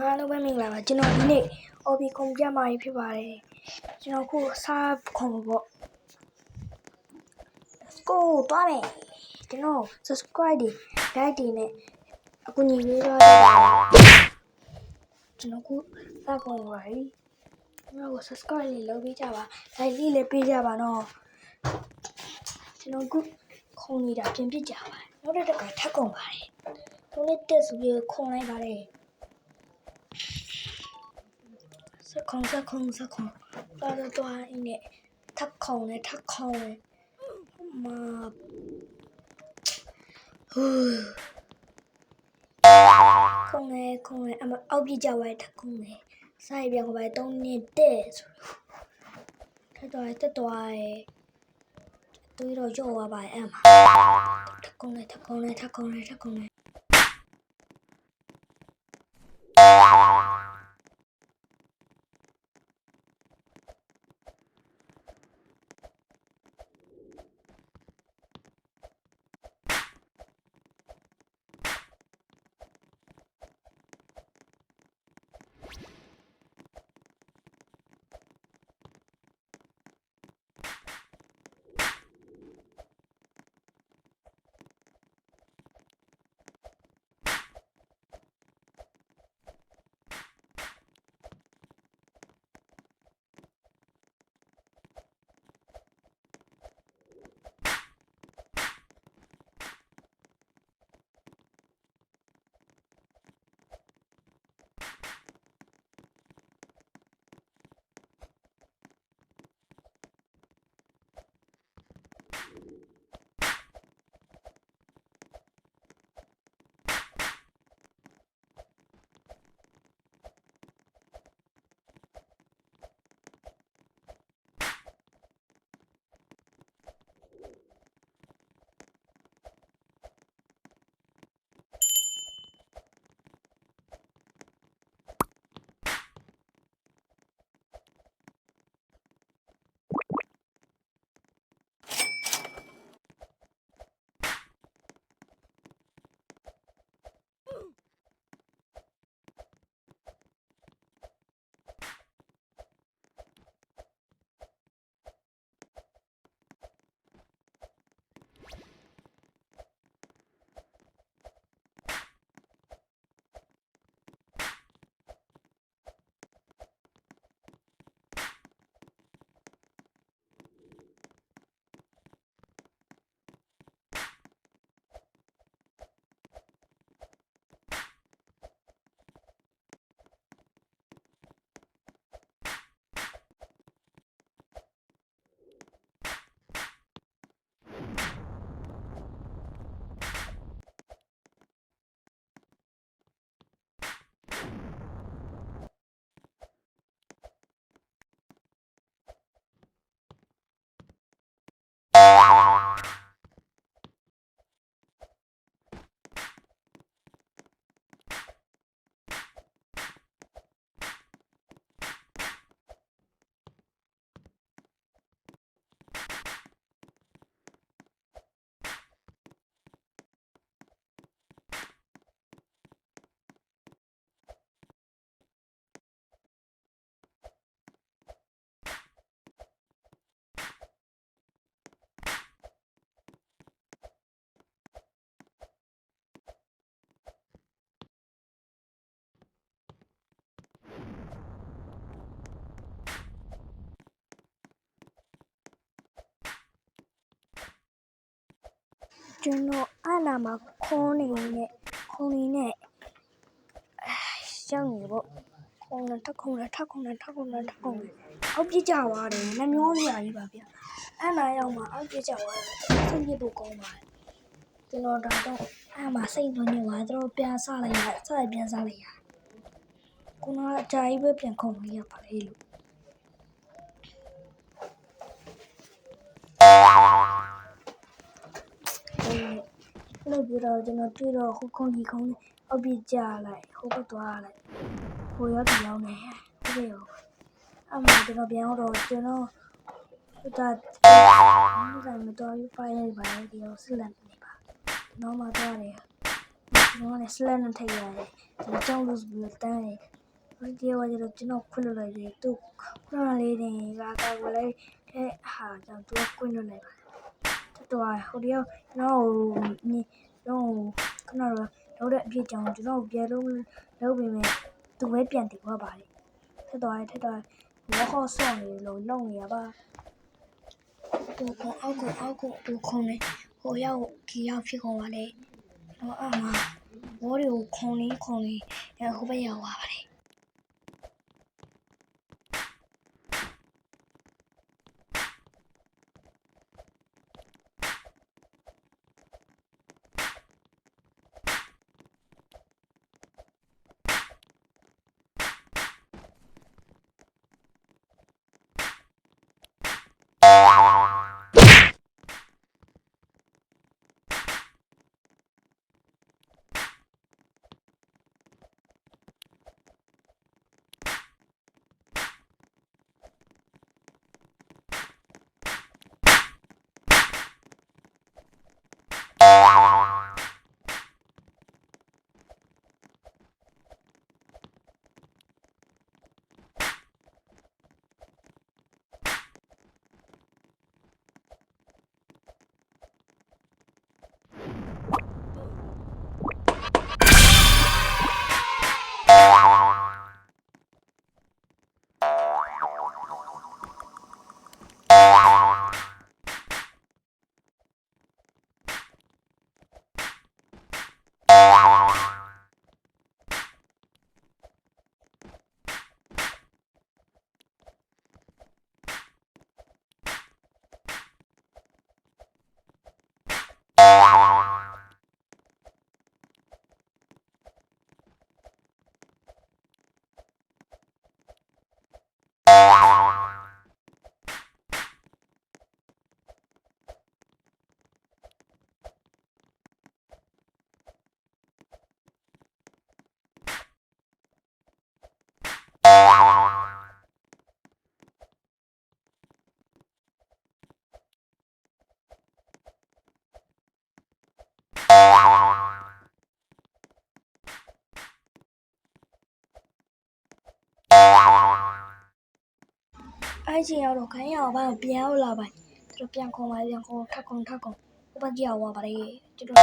အားလုံးပဲမင်္ဂလာပါကျွန်တော်ဒီနေ့ OB ခုံပြမှာဖြစ်ပါတယ်ကျွန်တော်ခုစားခုံပေါ့ Let's go သွားမယ်ကျွန်တော် subscribe တွေ like တွေနဲ့အကူအညီပေးတော့ကျွန်တော်ခုစားခုံပါပြီကျွန်တော် subscribe လေးလုပ်ပေးကြပါ like လေးလည်းပေးကြပါနော်ကျွန်တော်ခုခုံနေတာပြင်ပြကြပါနောက်တစ်ခါထပ်ခုံပါတယ်ခုံလေးတက်ဆိုပြီးခုံလိုက်ပါတယ်စခုံသွားအင်းနဲ့ထပ်ခုံနဲ့မာခုံနဲ့အမအောက်ပြကြပါထပ်ခုံနဲ့စိုက်ပြန်ပါ3နှစ်တဲ့ဆိုတက်သွားရဲ့တွေးတော့ကြော့သွားပါအဲ့မှာထပ်ခုံနဲ့ကျွန်တော်အနာမှာခုံနေနဲ့ရောက်နေပေါ့ခုံနဲ့ထပ်ခုံအောက်ပြကြသွားတယ်နှမျောစရာကြီးပါဗျအနာရောက်မှာအောက်ပြကြသွားတယ်စိတ်ပြဖို့ကောင်းပါတယ်ကျွန်တော်တော့အမှာစိတ်သွင်းနေပါတော့ပြန်စလိုက်ရခုနအကြာကြီးပဲပြန်ခုံလို့ရပါလေလို့ပြောတော့ကျွန်တော်တွေ့တော့ခုံအောက်ပြကြလိုက်ဟိုဘက်သွားလိုက်ဟိုရောက်ဒီရောက်နေဟုတ်တယ်ရောအမှကျွန်တော်ပြန်တော့ကျွန်တော်မတော်ဘူးဖိုင်လိုက်ပါလေဒီတော့ဆက်လက်နေပါနောက်မှသွားတယ် ကျွန်တော်လည်း slap နဲ့ထိတ်ရတယ်ကျွန်တော်ကြောက်လို့ဆိုပြီးတန်းတယ်ဒီတရားကကျွန်တော်ခွင့်လွှတ်လိုက်တယ်သူခုနလေးတင်လာတော့လည်းတဲ့ဟာကြောင့်သူကခွင့်လွှတ်လိုက်ပါတယ်တော်ဟိုတယောက်ကျွန်တော်ခဏတော့တဲ့အဖြစ်ကြောင့်ကျွန်တော်ပြန်လုပ်ပြီးမယ်သူပဲပြန်တည်သွားပါတယ်ထက်တော့ဘောခေါ်ဆော့နေလို့လုံနေရပါကိုအောက်ကိုခုံနေဟိုရောက်ကြီးရောက်ဖြစ်ကုန်ပါလေတော့အမဘောတွေကိုခုံနေဟိုဘက်ရောက်သွားပါတယ်အဲ့ချိန်ရောက်တော့ခိုင်းရအောင်ဘာပြန်ရောက်လာပါသူတို့ပြန်ခုံပါပြန်ခုံထပ်ခုံဟိုဘက်ကြောက်သွားပါလေကျွန်တော်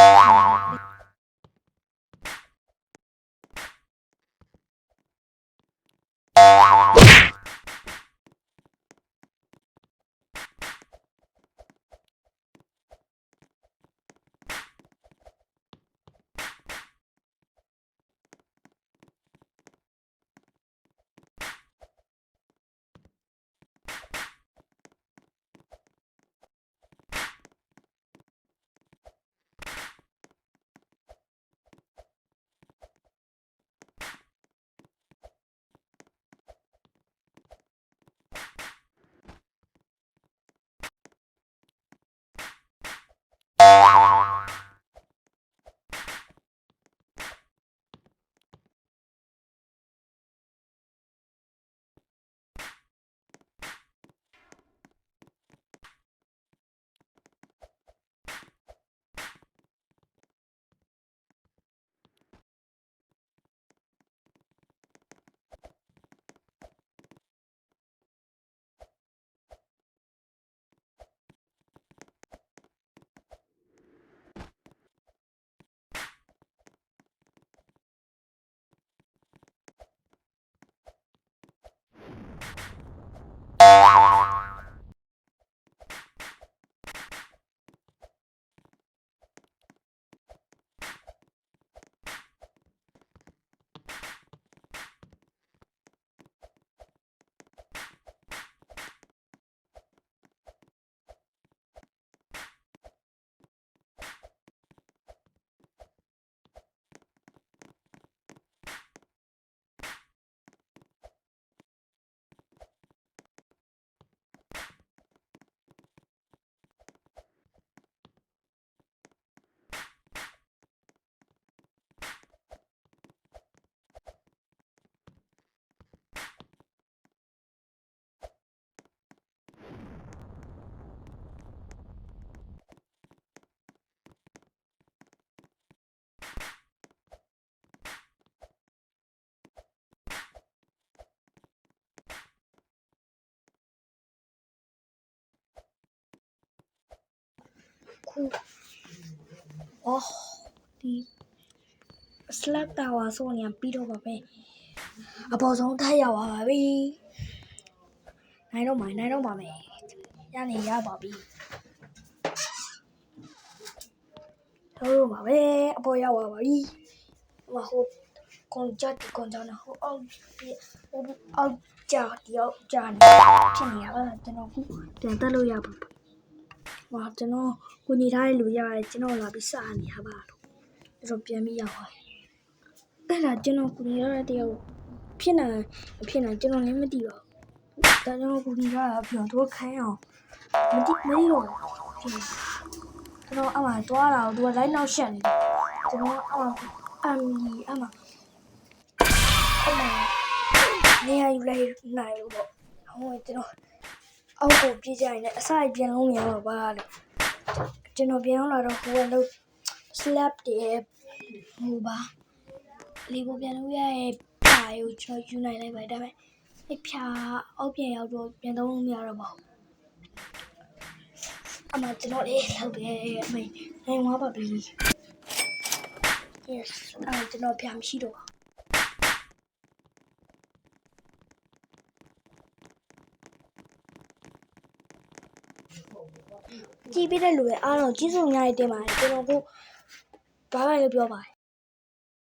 အော်ဒီ slap tower ဆိုနေပြီးတော့ပါပဲအပေါ်ဆုံးထပ်ရောက်ပါပြီနိုင်တော့ပါမယ်ရနေရပါပြီတော့ပါပဲအပေါ်ရောက်ပါပြီဟိုကွန်ကြနော်ဟိုအောက်ကြာတယောက်ကြာနေဖြစ်နေရပါကျွန်တော်ခုပြန်တက်လို့ရပါဘူးဟိုကျွန်တော်ကိုညီထားတဲ့လူရတယ်ကျွန်တော်လာပြီးစနေရပါတော့ပြန်ပြီးရောက်ပါအဲ့ဒါကျွန်တော်ကိုညီထားတဲ့တယောက်ဖြစ်နေကျွန်တော်လည်းမသိပါဘူးဒါကျွန်တော်ကိုညီထားတာပြောတော့ခိုင်းအောင်မသိတော့ကျွန်တော်အမှတွားတာကိုသူကလိုက်နောက်ရှက်နေတယ်ကျွန်တော်အမှနေရာယူလိုက်နိုင်လို့ပေါ့ဟိုကျွန်တော်အောက်ကိုပြေးကြရင်လည်းအစာပြန်လုံးရမှာပါလို့ကျွန်တော်ပြန်လာတော့ဟိုကလို့ slap တဲ့ဟိုပါလေကိုပြန်လို့ရရဲ့ဖြာကိုကျွန်တော်ယူနိုင်လိုက်ပါတယ်ဒါပေမဲ့အဲ့ဖြာအောက်ပြန်ရောက်တော့ပြန်သုံးလို့မရတော့ပါဘူးအမှကျွန်တော်လေးလောက်တယ်အမေနိုင်သွားပါပြီ yes ကျွန်တော်ဖြာမရှိတော့ကြည့်ပြတဲ့လူရဲ့အားလုံးကျေးဇူးအများကြီးတင်ပါတယ်ကျွန်တော်ကိုဘာမှလည်းပြောပါတယ်